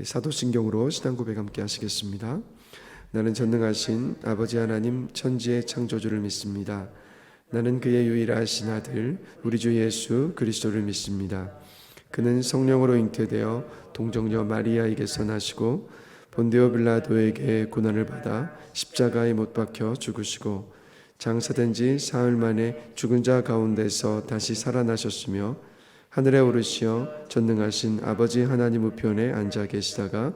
우리 사도신경으로 신앙 고백 함께 하시겠습니다. 나는 전능하신 아버지 하나님 천지의 창조주를 믿습니다. 나는 그의 유일하신 아들 우리 주 예수 그리스도를 믿습니다. 그는 성령으로 잉태되어 동정녀 마리아에게서 나시고 본디오 빌라도에게 고난을 받아 십자가에 못 박혀 죽으시고 장사된 지 사흘 만에 죽은 자 가운데서 다시 살아나셨으며 하늘에 오르시어 전능하신 아버지 하나님 우편에 앉아 계시다가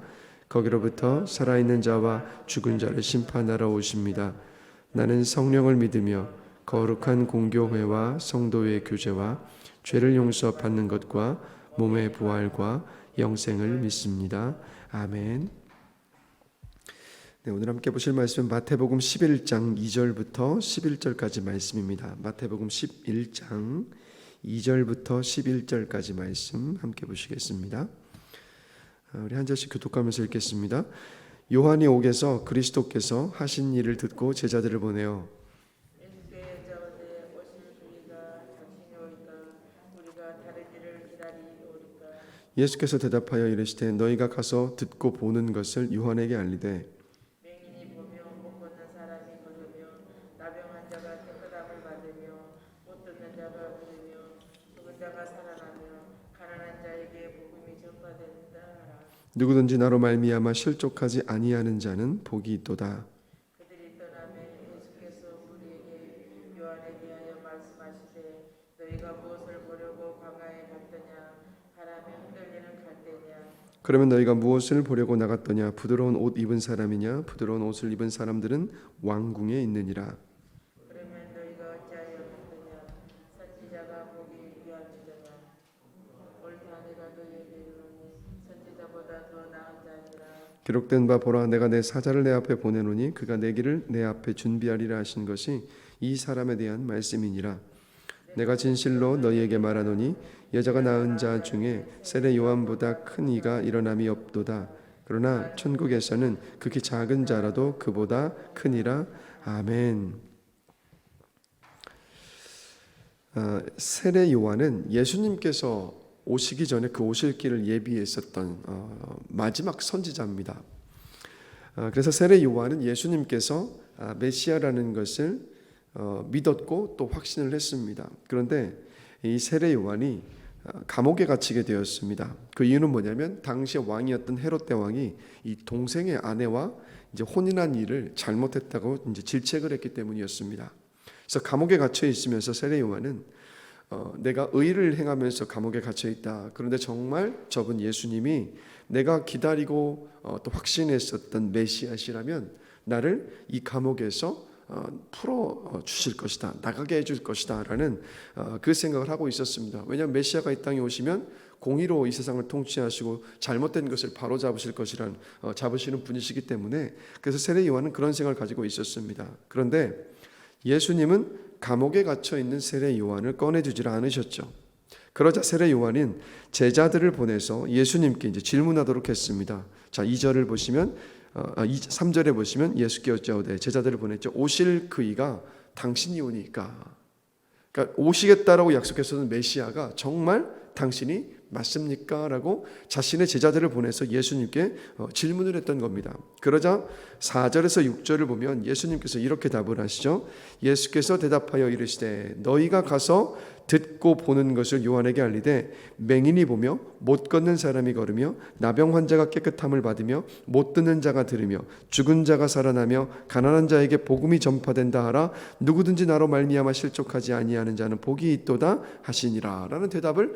거기로부터 살아있는 자와 죽은 자를 심판하러 오십니다. 나는 성령을 믿으며 거룩한 공교회와 성도의 교제와 죄를 용서받는 것과 몸의 부활과 영생을 믿습니다. 아멘. 네, 오늘 함께 보실 말씀은 마태복음 11장 2절부터 11절까지 말씀입니다. 마태복음 11장 2절부터 11절까지 말씀 함께 보시겠습니다. 우리 한 절씩 교독하면서 읽겠습니다. 요한이 옥에서 그리스도께서 하신 일을 듣고 제자들을 보내어 예수께서 대답하여 이르시되 너희가 가서 듣고 보는 것을 요한에게 알리되 맹인이 보며 못 걷는 사람이 걸으며 나병한 자가 깨끗함을 받으며 못 듣는 자가 들으며 죽은 자가 살아나며 가난한 자에게 복음이 전파된다 하라. 누구든지 나로 말미암아 실족하지 아니하는 자는 복이 있도다. 그들이 떠나매 예수께서 우리에게 요한에 대하여 말씀하시되 너희가 무엇을 보려고 광야에 갔더냐. 바람에 흔들리는 갈대냐. 그러면 너희가 무엇을 보려고 나갔더냐? 부드러운 옷 입은 사람이냐? 부드러운 옷을 입은 사람들은 왕궁에 있느니라. 그러면 너희가 어찌하여 갔더냐. 선지자가 보기 위함이더냐. 옳다 내가 너희에게 이르노니 선지자보다 더 나은 자니라. 기록된 바 보라 내가 내 사자를 내 앞에 보내노니 그가 내 길을 내 앞에 준비하리라 하신 것이 이 사람에 대한 말씀이니라. 내가 진실로 너희에게 말하노니 여자가 낳은 자 중에 세례 요한보다 큰 이가 일어남이 없도다. 그러나 천국에서는 극히 작은 자라도 그보다 크니라. 아멘. 세례 요한은 예수님께서 오시기 전에 그 오실 길을 예비했었던 마지막 선지자입니다. 그래서 세례 요한은 예수님께서 메시아라는 것을 믿었고 또 확신을 했습니다. 그런데 이 세례 요한이 감옥에 갇히게 되었습니다. 그 이유는 뭐냐면 당시 왕이었던 헤롯 대왕이 이 동생의 아내와 이제 혼인한 일을 잘못했다고 이제 질책을 했기 때문이었습니다. 그래서 감옥에 갇혀 있으면서 세례 요한은 내가 의를 행하면서 감옥에 갇혀 있다. 그런데 정말 저분 예수님이 내가 기다리고 또 확신했었던 메시아시라면 나를 이 감옥에서 풀어 주실 것이다, 나가게 해줄 것이다 라는 그 생각을 하고 있었습니다. 왜냐하면 메시아가 이 땅에 오시면 공의로 이 세상을 통치하시고 잘못된 것을 바로잡으실 것이란 잡으시는 분이시기 때문에, 그래서 세례 요한은 그런 생각을 가지고 있었습니다. 그런데 예수님은 감옥에 갇혀 있는 세례 요한을 꺼내주질 않으셨죠. 그러자 세례 요한은 제자들을 보내서 예수님께 이제 질문하도록 했습니다. 자, 2절을 보시면 3절에 보시면 예수께 여짜오되, 제자들을 보냈죠. 오실 그이가 당신이 오니까. 그러니까 오시겠다라고 약속했었던 메시아가 정말 당신이 맞습니까? 라고 자신의 제자들을 보내서 예수님께 질문을 했던 겁니다. 그러자 4절에서 6절을 보면 예수님께서 이렇게 답을 하시죠. 예수께서 대답하여 이르시되 너희가 가서 듣고 보는 것을 요한에게 알리되 맹인이 보며 못 걷는 사람이 걸으며 나병 환자가 깨끗함을 받으며 못 듣는 자가 들으며 죽은 자가 살아나며 가난한 자에게 복음이 전파된다 하라. 누구든지 나로 말미암아 실족하지 아니하는 자는 복이 있도다 하시니라 라는 대답을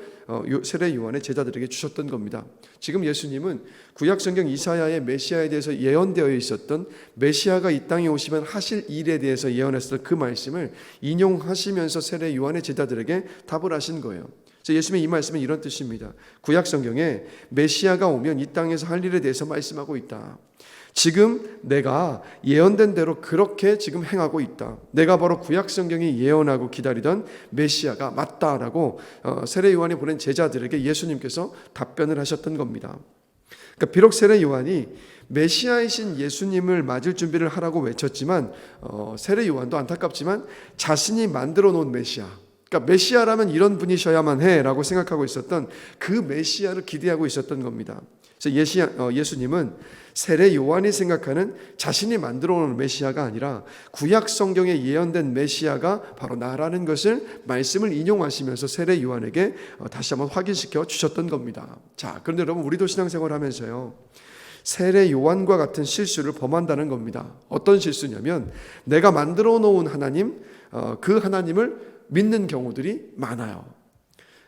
세례 요한의 제자들에게 주셨던 겁니다. 지금 예수님은 구약 성경 이사야의 메시아에 대해서 예언되어 있었던 메시아가 이 땅에 오시면 하실 일에 대해서 예언했던 그 말씀을 인용하시면서 세례 요한의 제자들에게 답을 하신 거예요. 그래서 예수님의 이 말씀은 이런 뜻입니다. 구약 성경에 메시아가 오면 이 땅에서 할 일에 대해서 말씀하고 있다. 지금 내가 예언된 대로 그렇게 지금 행하고 있다. 내가 바로 구약 성경이 예언하고 기다리던 메시아가 맞다라고 세례 요한이 보낸 제자들에게 예수님께서 답변을 하셨던 겁니다. 그러니까 비록 세례 요한이 메시아이신 예수님을 맞을 준비를 하라고 외쳤지만 세례 요한도 안타깝지만 자신이 만들어 놓은 메시아, 그러니까 메시아라면 이런 분이셔야만 해라고 생각하고 있었던 그 메시아를 기대하고 있었던 겁니다. 그래서 예수님은 세례 요한이 생각하는 자신이 만들어 놓은 메시아가 아니라 구약 성경에 예언된 메시아가 바로 나라는 것을 말씀을 인용하시면서 세례 요한에게 다시 한번 확인시켜 주셨던 겁니다. 자, 그런데 여러분, 우리도 신앙생활 하면서요, 세례 요한과 같은 실수를 범한다는 겁니다. 어떤 실수냐면 내가 만들어 놓은 하나님, 그 하나님을 믿는 경우들이 많아요.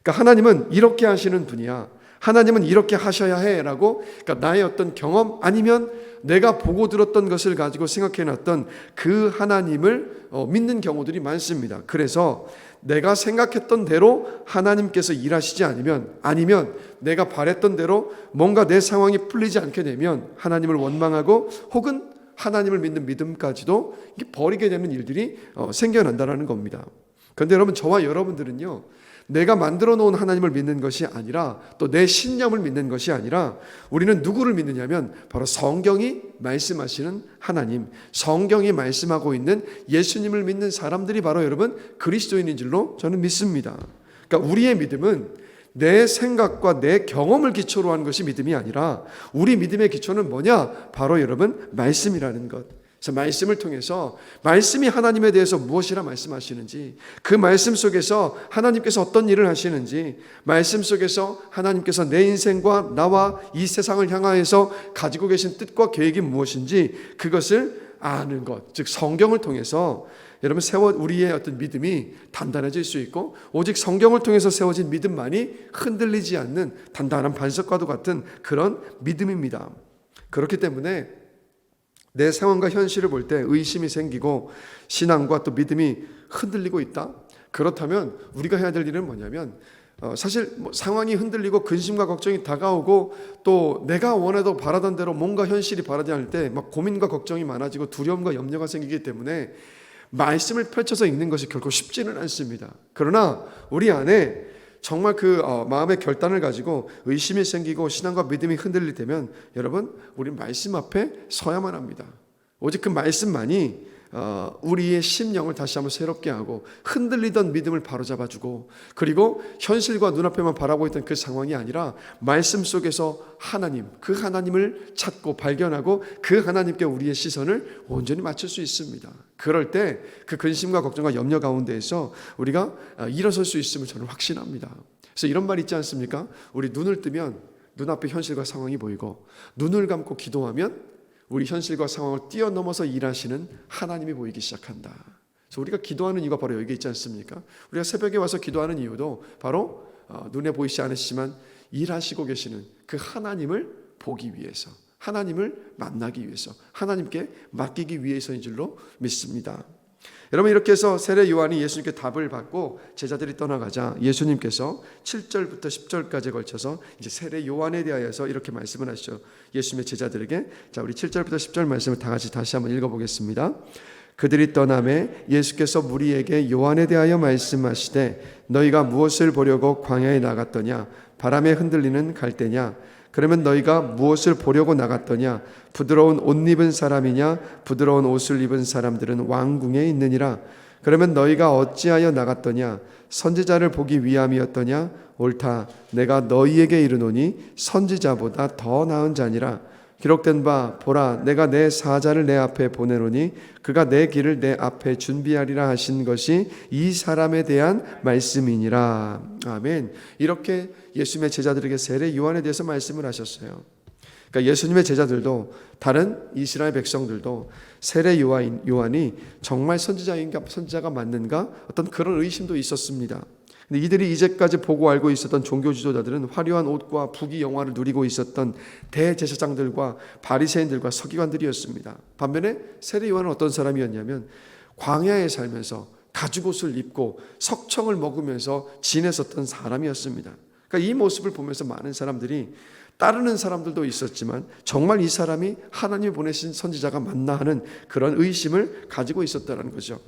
그러니까 하나님은 이렇게 하시는 분이야, 하나님은 이렇게 하셔야 해라고, 그러니까 나의 어떤 경험 아니면 내가 보고 들었던 것을 가지고 생각해놨던 그 하나님을 믿는 경우들이 많습니다. 그래서 내가 생각했던 대로 하나님께서 일하시지 아니면 내가 바랬던 대로 뭔가 내 상황이 풀리지 않게 되면 하나님을 원망하고 혹은 하나님을 믿는 믿음까지도 버리게 되는 일들이 생겨난다는 겁니다. 그런데 여러분, 저와 여러분들은요, 내가 만들어 놓은 하나님을 믿는 것이 아니라 또 내 신념을 믿는 것이 아니라 우리는 누구를 믿느냐면 바로 성경이 말씀하시는 하나님, 성경이 말씀하고 있는 예수님을 믿는 사람들이 바로 여러분 그리스도인인 줄로 저는 믿습니다. 그러니까 우리의 믿음은 내 생각과 내 경험을 기초로 한 것이 믿음이 아니라 우리 믿음의 기초는 뭐냐? 바로 여러분 말씀이라는 것. 그래서 말씀을 통해서 말씀이 하나님에 대해서 무엇이라 말씀하시는지, 그 말씀 속에서 하나님께서 어떤 일을 하시는지, 말씀 속에서 하나님께서 내 인생과 나와 이 세상을 향하여서 가지고 계신 뜻과 계획이 무엇인지 그것을 아는 것, 즉 성경을 통해서 여러분 우리의 어떤 믿음이 단단해질 수 있고, 오직 성경을 통해서 세워진 믿음만이 흔들리지 않는 단단한 반석과도 같은 그런 믿음입니다. 그렇기 때문에 내 상황과 현실을 볼 때 의심이 생기고 신앙과 또 믿음이 흔들리고 있다? 그렇다면 우리가 해야 될 일은 뭐냐면 사실 상황이 흔들리고 근심과 걱정이 다가오고 또 내가 원해도 바라던 대로 뭔가 현실이 바라지 않을 때 막 고민과 걱정이 많아지고 두려움과 염려가 생기기 때문에 말씀을 펼쳐서 읽는 것이 결코 쉽지는 않습니다. 그러나 우리 안에 정말 그 마음의 결단을 가지고 의심이 생기고 신앙과 믿음이 흔들릴 때면 여러분, 우리 말씀 앞에 서야만 합니다. 오직 그 말씀만이 우리의 심령을 다시 한번 새롭게 하고 흔들리던 믿음을 바로잡아주고, 그리고 현실과 눈앞에만 바라보고 있던 그 상황이 아니라 말씀 속에서 하나님, 그 하나님을 찾고 발견하고 그 하나님께 우리의 시선을 온전히 맞출 수 있습니다. 그럴 때 그 근심과 걱정과 염려 가운데에서 우리가 일어설 수 있음을 저는 확신합니다. 그래서 이런 말 있지 않습니까? 우리 눈을 뜨면 눈앞에 현실과 상황이 보이고, 눈을 감고 기도하면 우리 현실과 상황을 뛰어넘어서 일하시는 하나님이 보이기 시작한다. 그래서 우리가 기도하는 이유가 바로 여기 있지 않습니까? 우리가 새벽에 와서 기도하는 이유도 바로 눈에 보이지 않으시지만 일하시고 계시는 그 하나님을 보기 위해서, 하나님을 만나기 위해서, 하나님께 맡기기 위해서인 줄로 믿습니다. 여러분, 이렇게 해서 세례 요한이 예수님께 답을 받고 제자들이 떠나가자 예수님께서 7절부터 10절까지에 걸쳐서 이제 세례 요한에 대하여서 이렇게 말씀을 하시죠. 예수님의 제자들에게. 자, 우리 7절부터 10절 말씀을 다 같이 다시 한번 읽어보겠습니다. 그들이 떠나매 예수께서 무리에게 요한에 대하여 말씀하시되 너희가 무엇을 보려고 광야에 나갔더냐? 바람에 흔들리는 갈대냐? 그러면 너희가 무엇을 보려고 나갔더냐? 부드러운 옷 입은 사람이냐? 부드러운 옷을 입은 사람들은 왕궁에 있느니라. 그러면 너희가 어찌하여 나갔더냐? 선지자를 보기 위함이었더냐? 옳다. 내가 너희에게 이르노니 선지자보다 더 나은 자니라. 기록된 바 보라, 내가 내 사자를 내 앞에 보내노니 그가 내 길을 내 앞에 준비하리라 하신 것이 이 사람에 대한 말씀이니라. 아멘. 이렇게 예수님의 제자들에게 세례 요한에 대해서 말씀을 하셨어요. 그러니까 예수님의 제자들도, 다른 이스라엘 백성들도 세례 요한이 정말 선지자가 맞는가? 어떤 그런 의심도 있었습니다. 근데 이들이 이제까지 보고 알고 있었던 종교 지도자들은 화려한 옷과 부귀 영화를 누리고 있었던 대제사장들과 바리새인들과 서기관들이었습니다. 반면에 세례 요한은 어떤 사람이었냐면 광야에 살면서 가죽옷을 입고 석청을 먹으면서 지냈었던 사람이었습니다. 그러니까 이 모습을 보면서 많은 사람들이, 따르는 사람들도 있었지만 정말 이 사람이 하나님이 보내신 선지자가 맞나 하는 그런 의심을 가지고 있었다는 거죠.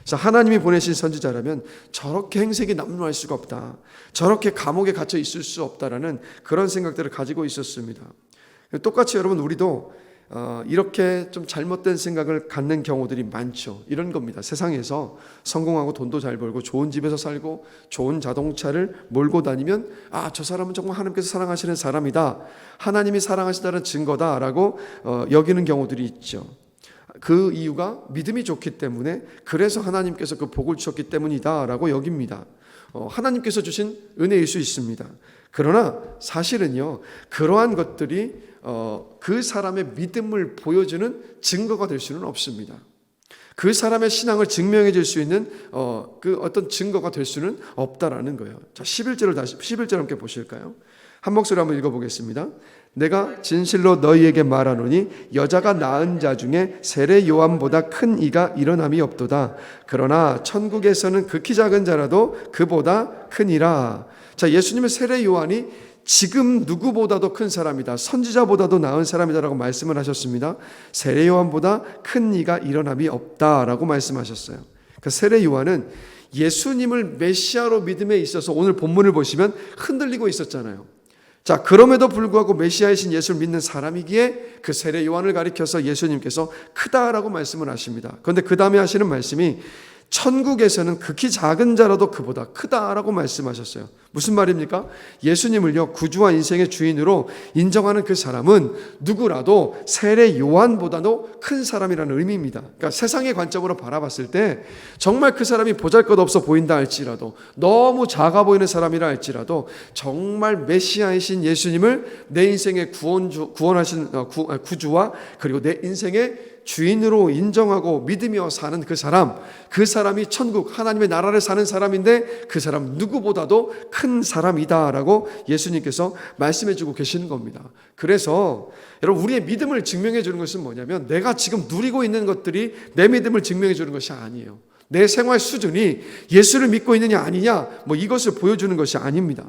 그래서 하나님이 보내신 선지자라면 저렇게 행색이 남루할 수가 없다, 저렇게 감옥에 갇혀 있을 수 없다라는 그런 생각들을 가지고 있었습니다. 똑같이 여러분, 우리도 이렇게 좀 잘못된 생각을 갖는 경우들이 많죠. 이런 겁니다. 세상에서 성공하고 돈도 잘 벌고 좋은 집에서 살고 좋은 자동차를 몰고 다니면 저 사람은 정말 하나님께서 사랑하시는 사람이다, 하나님이 사랑하신다는 증거다라고 여기는 경우들이 있죠. 그 이유가 믿음이 좋기 때문에, 그래서 하나님께서 그 복을 주셨기 때문이다라고 여깁니다. 하나님께서 주신 은혜일 수 있습니다. 그러나 사실은요, 그러한 것들이 그 사람의 믿음을 보여주는 증거가 될 수는 없습니다. 그 사람의 신앙을 증명해 줄 수 있는 그 어떤 증거가 될 수는 없다라는 거예요. 자, 11절 함께 보실까요? 한 목소리 한번 읽어보겠습니다. 내가 진실로 너희에게 말하노니 여자가 낳은 자 중에 세례 요한보다 큰 이가 일어남이 없도다. 그러나 천국에서는 극히 작은 자라도 그보다 크니라. 자, 예수님의 세례 요한이 지금 누구보다도 큰 사람이다, 선지자보다도 나은 사람이다라고 말씀을 하셨습니다. 세례 요한보다 큰 이가 일어남이 없다라고 말씀하셨어요. 그 세례 요한은 예수님을 메시아로 믿음에 있어서 오늘 본문을 보시면 흔들리고 있었잖아요. 자, 그럼에도 불구하고 메시아이신 예수를 믿는 사람이기에 그 세례 요한을 가리켜서 예수님께서 크다라고 말씀을 하십니다. 그런데 그 다음에 하시는 말씀이 천국에서는 극히 작은 자라도 그보다 크다라고 말씀하셨어요. 무슨 말입니까? 예수님을요, 구주와 인생의 주인으로 인정하는 그 사람은 누구라도 세례 요한보다도 큰 사람이라는 의미입니다. 그러니까 세상의 관점으로 바라봤을 때 정말 그 사람이 보잘것없어 보인다 할지라도, 너무 작아 보이는 사람이라 할지라도, 정말 메시아이신 예수님을 내 인생의 구원하신 구주와 그리고 내 인생의 주인으로 인정하고 믿으며 사는 그 사람이 천국 하나님의 나라를 사는 사람인데 그 사람 누구보다도 큰 사람이다라고 예수님께서 말씀해주고 계시는 겁니다. 그래서 여러분, 우리의 믿음을 증명해 주는 것은 뭐냐면, 내가 지금 누리고 있는 것들이 내 믿음을 증명해 주는 것이 아니에요. 내 생활 수준이 예수를 믿고 있느냐 아니냐, 이것을 보여주는 것이 아닙니다.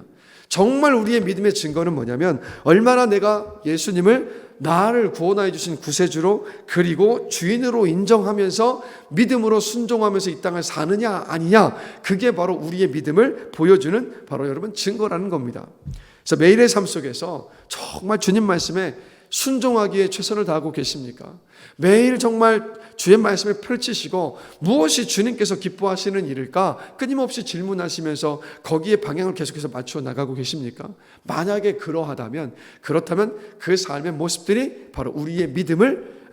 정말 우리의 믿음의 증거는 뭐냐면, 얼마나 내가 예수님을 나를 구원하여 주신 구세주로 그리고 주인으로 인정하면서 믿음으로 순종하면서 이 땅을 사느냐 아니냐, 그게 바로 우리의 믿음을 보여주는 바로 여러분 증거라는 겁니다. 그래서 매일의 삶 속에서 정말 주님 말씀에 순종하기에 최선을 다하고 계십니까? 매일 정말 주의 말씀을 펼치시고 무엇이 주님께서 기뻐하시는 일일까 끊임없이 질문하시면서 거기에 방향을 계속해서 맞추어 나가고 계십니까? 만약에 그렇다면 그 삶의 모습들이 바로 우리의 믿음을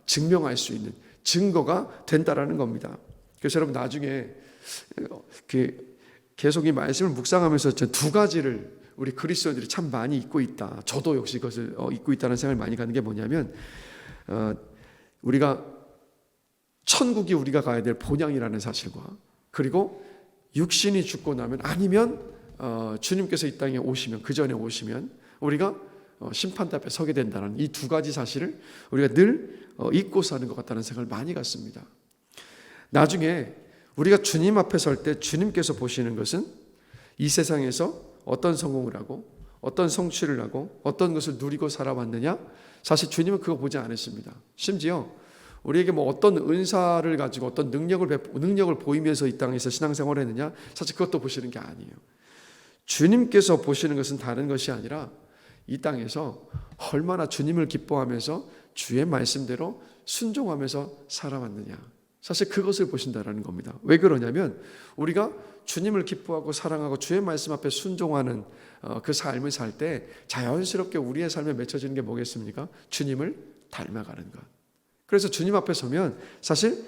증명할 수 있는 증거가 된다라는 겁니다. 그래서 여러분 나중에 계속 이 말씀을 묵상하면서 두 가지를 우리 그리스도인들이 참 많이 잊고 있다. 저도 역시 그것을 잊고 있다는 생각을 많이 가는 게 뭐냐면 우리가 천국이 우리가 가야 될 본향이라는 사실과 그리고 육신이 죽고 나면 아니면 주님께서 이 땅에 오시면 그 전에 오시면 우리가 심판대 앞에 서게 된다는 이 두 가지 사실을 우리가 늘 잊고 사는 것 같다는 생각을 많이 갖습니다. 나중에 우리가 주님 앞에 설 때 주님께서 보시는 것은 이 세상에서 어떤 성공을 하고 어떤 성취를 하고 어떤 것을 누리고 살아왔느냐, 사실 주님은 그거 보지 않으십니다. 심지어 우리에게 어떤 은사를 가지고 어떤 능력을 보이면서 이 땅에서 신앙생활을 했느냐, 사실 그것도 보시는 게 아니에요. 주님께서 보시는 것은 다른 것이 아니라 이 땅에서 얼마나 주님을 기뻐하면서 주의 말씀대로 순종하면서 살아왔느냐, 사실 그것을 보신다라는 겁니다. 왜 그러냐면 우리가 주님을 기뻐하고 사랑하고 주의 말씀 앞에 순종하는 그 삶을 살 때 자연스럽게 우리의 삶에 맺혀지는 게 뭐겠습니까? 주님을 닮아가는 것. 그래서 주님 앞에 서면 사실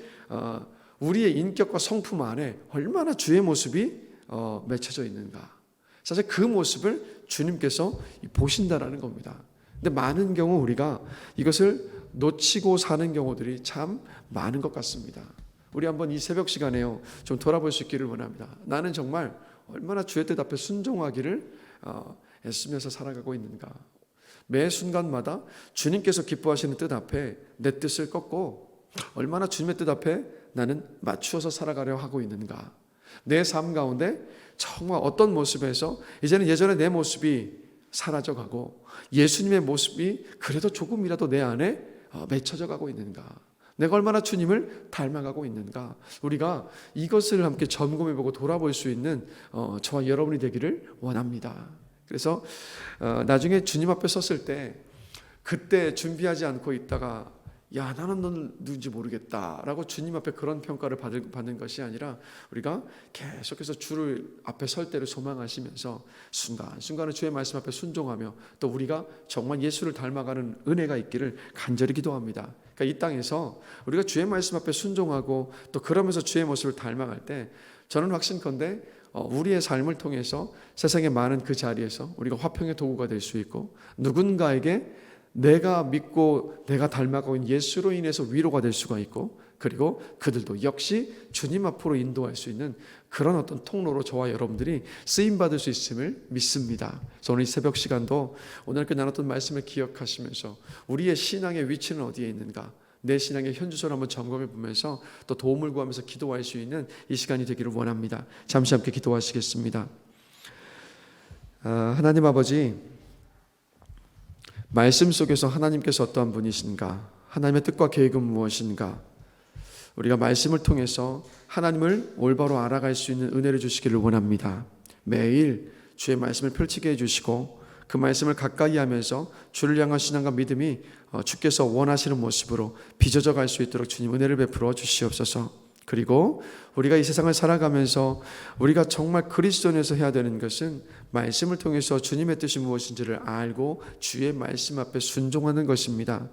우리의 인격과 성품 안에 얼마나 주의 모습이 맺혀져 있는가, 사실 그 모습을 주님께서 보신다라는 겁니다. 근데 많은 경우 우리가 이것을 놓치고 사는 경우들이 참 많은 것 같습니다. 우리 한번 이 새벽 시간에요 좀 돌아볼 수 있기를 원합니다. 나는 정말 얼마나 주의 뜻 앞에 순종하기를 애쓰면서 살아가고 있는가. 매 순간마다 주님께서 기뻐하시는 뜻 앞에 내 뜻을 꺾고 얼마나 주님의 뜻 앞에 나는 맞추어서 살아가려 하고 있는가. 내 삶 가운데 정말 어떤 모습에서 이제는 예전에 내 모습이 사라져가고 예수님의 모습이 그래도 조금이라도 내 안에 맺혀져 가고 있는가. 내가 얼마나 주님을 닮아가고 있는가. 우리가 이것을 함께 점검해보고 돌아볼 수 있는 저와 여러분이 되기를 원합니다. 그래서 나중에 주님 앞에 섰을 때 그때 준비하지 않고 있다가 야 나는 넌 누군지 모르겠다라고 주님 앞에 그런 평가를 받는 것이 아니라 우리가 계속해서 주를 앞에 설 때를 소망하시면서 순간순간을 주의 말씀 앞에 순종하며 또 우리가 정말 예수를 닮아가는 은혜가 있기를 간절히 기도합니다. 그러니까 이 땅에서 우리가 주의 말씀 앞에 순종하고 또 그러면서 주의 모습을 닮아갈 때 저는 확신컨대 우리의 삶을 통해서 세상의 많은 그 자리에서 우리가 화평의 도구가 될 수 있고 누군가에게 내가 믿고 내가 닮아가고 있는 예수로 인해서 위로가 될 수가 있고 그리고 그들도 역시 주님 앞으로 인도할 수 있는 그런 어떤 통로로 저와 여러분들이 쓰임받을 수 있음을 믿습니다. 그래서 오늘 이 새벽 시간도 오늘 함께 나눴던 말씀을 기억하시면서 우리의 신앙의 위치는 어디에 있는가, 내 신앙의 현주소를 한번 점검해 보면서 또 도움을 구하면서 기도할 수 있는 이 시간이 되기를 원합니다. 잠시 함께 기도하시겠습니다. 하나님 아버지, 말씀 속에서 하나님께서 어떠한 분이신가, 하나님의 뜻과 계획은 무엇인가, 우리가 말씀을 통해서 하나님을 올바로 알아갈 수 있는 은혜를 주시기를 원합니다. 매일 주의 말씀을 펼치게 해주시고 그 말씀을 가까이 하면서 주를 향한 신앙과 믿음이 주께서 원하시는 모습으로 빚어져 갈 수 있도록 주님 은혜를 베풀어 주시옵소서. 그리고 우리가 이 세상을 살아가면서 우리가 정말 그리스도인에서 해야 되는 것은 말씀을 통해서 주님의 뜻이 무엇인지를 알고 주의 말씀 앞에 순종하는 것입니다.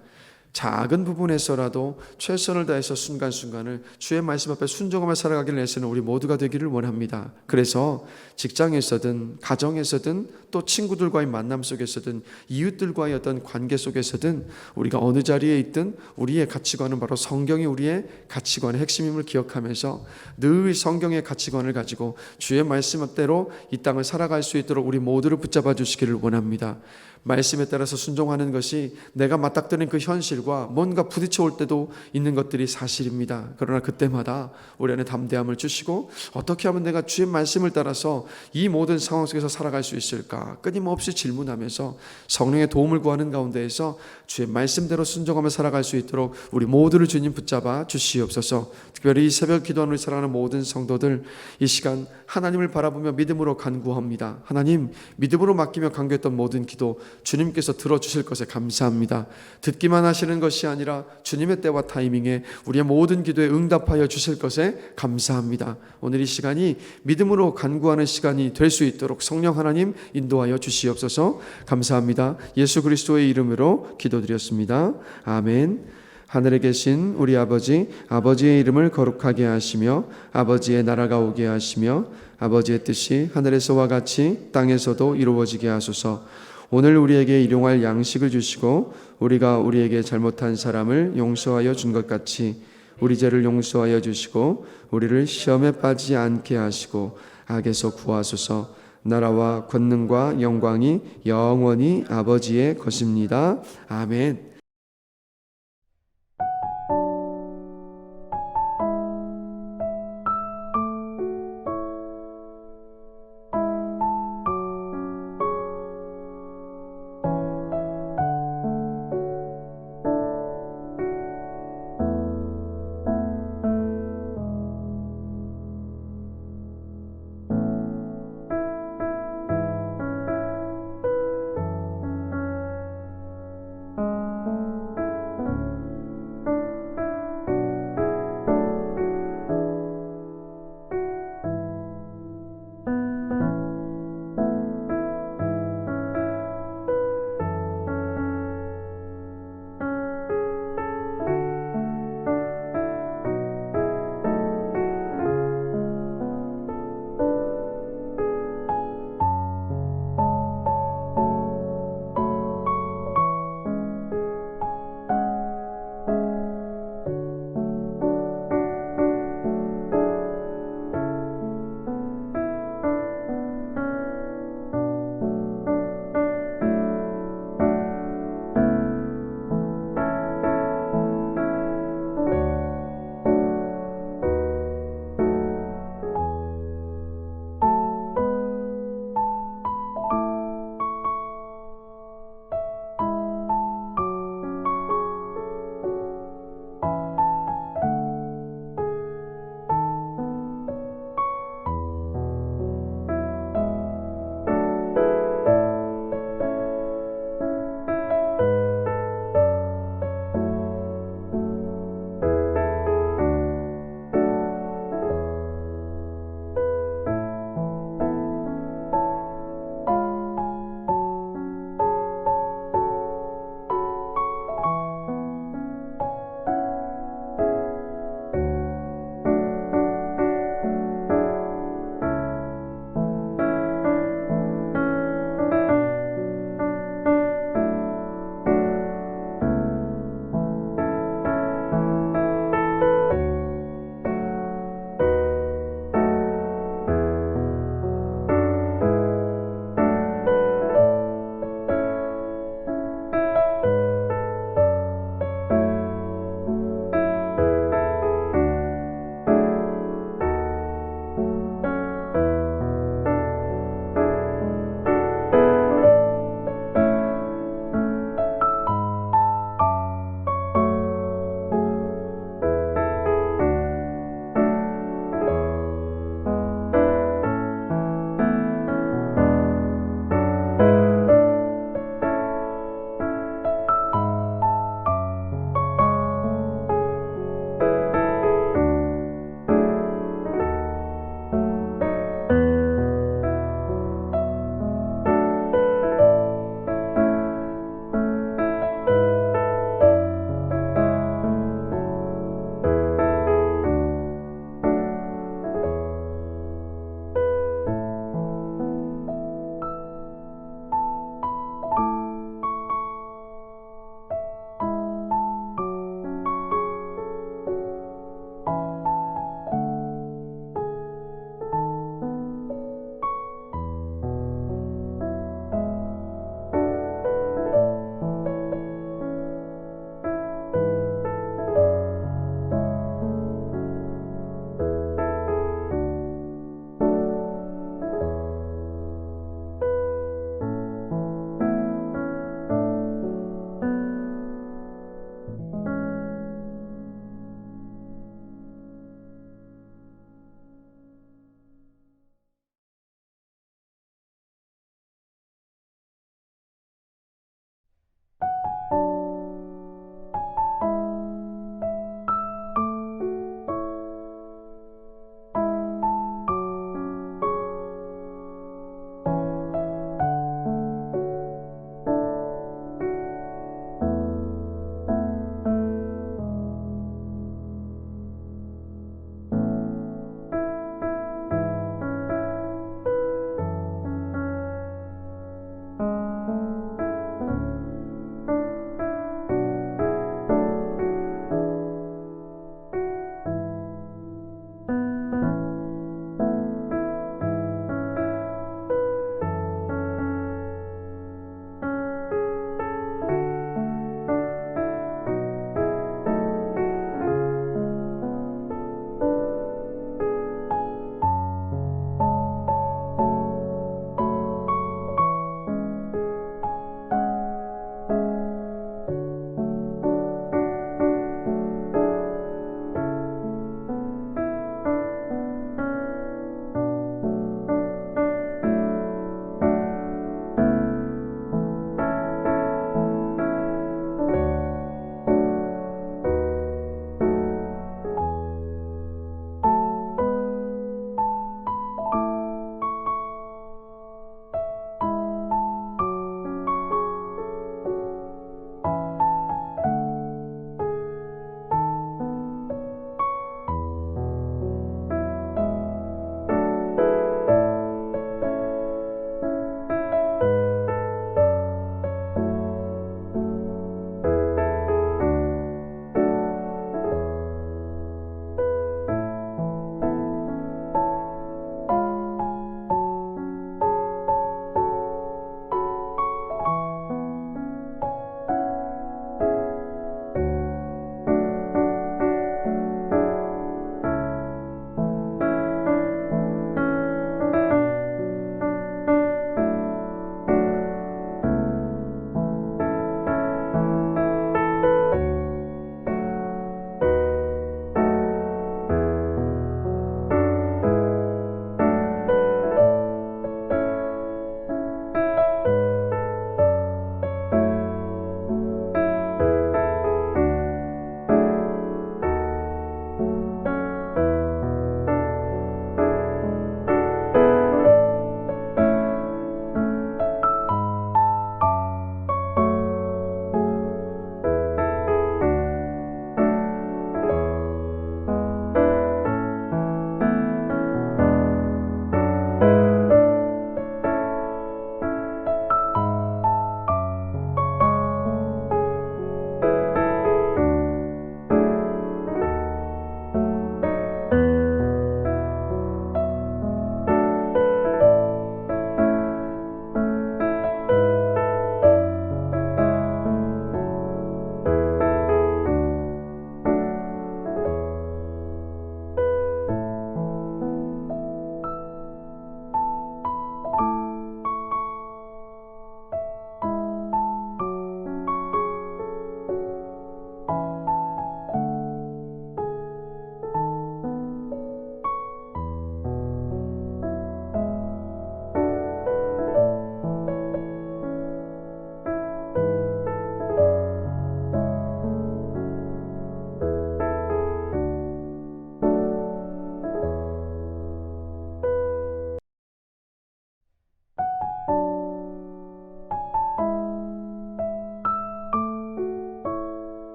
작은 부분에서라도 최선을 다해서 순간순간을 주의 말씀 앞에 순종하며 살아가기를 애쓰는 우리 모두가 되기를 원합니다. 그래서 직장에서든 가정에서든 또 친구들과의 만남 속에서든 이웃들과의 어떤 관계 속에서든 우리가 어느 자리에 있든 우리의 가치관은 바로 성경이 우리의 가치관의 핵심임을 기억하면서 늘 성경의 가치관을 가지고 주의 말씀대로 이 땅을 살아갈 수 있도록 우리 모두를 붙잡아 주시기를 원합니다. 말씀에 따라서 순종하는 것이 내가 맞닥뜨린 그 현실과 현실과 뭔가 부딪혀 올 때도 있는 것들이 사실입니다. 그러나 그때마다 우리 안에 담대함을 주시고 어떻게 하면 내가 주의 말씀을 따라서 이 모든 상황 속에서 살아갈 수 있을까 끊임없이 질문하면서 성령의 도움을 구하는 가운데에서 주의 말씀대로 순종하며 살아갈 수 있도록 우리 모두를 주님 붙잡아 주시옵소서. 특별히 이 새벽 기도하는 우리 사랑하는 모든 성도들, 이 시간 하나님을 바라보며 믿음으로 간구합니다. 하나님, 믿음으로 맡기며 간구했던 모든 기도 주님께서 들어주실 것에 감사합니다. 듣기만 하시는 것이 아니라 주님의 때와 타이밍에 우리의 모든 기도에 응답하여 주실 것에 감사합니다. 오늘 이 시간이 믿음으로 간구하는 시간이 될 수 있도록 성령 하나님 인도하여 주시옵소서. 감사합니다. 예수 그리스도의 이름으로 기도드렸습니다. 아멘. 하늘에 계신 우리 아버지, 아버지의 이름을 거룩하게 하시며 아버지의 나라가 오게 하시며 아버지의 뜻이 하늘에서와 같이 땅에서도 이루어지게 하소서. 오늘 우리에게 일용할 양식을 주시고 우리가 우리에게 잘못한 사람을 용서하여 준 것 같이 우리 죄를 용서하여 주시고 우리를 시험에 빠지지 않게 하시고 악에서 구하소서. 나라와 권능과 영광이 영원히 아버지의 것입니다. 아멘.